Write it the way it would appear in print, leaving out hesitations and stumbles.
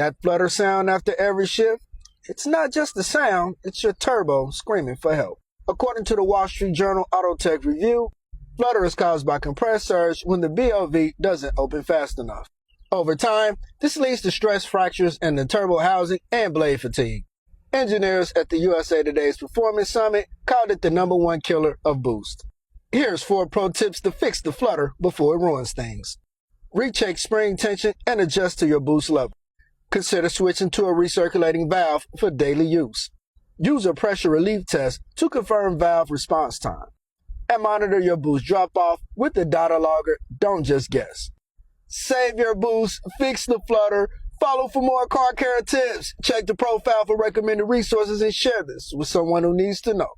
That flutter sound after every shift? It's not just the sound, it's your turbo screaming for help. According to the Wall Street Journal Auto Tech Review, flutter is caused by compressed surge when the BOV doesn't open fast enough. Over time, this leads to stress fractures in the turbo housing and blade fatigue. Engineers at the USA Today's Performance Summit called it the #1 killer of boost. Here's 4 pro tips to fix the flutter before it ruins things. Recheck spring tension and adjust to your boost level. Consider switching to a recirculating valve for daily use. Use a pressure relief test to confirm valve response time. And monitor your boost drop-off with the data logger. Don't just guess. Save your boost, fix the flutter. Follow for more car care tips. Check the profile for recommended resources and share this with someone who needs to know.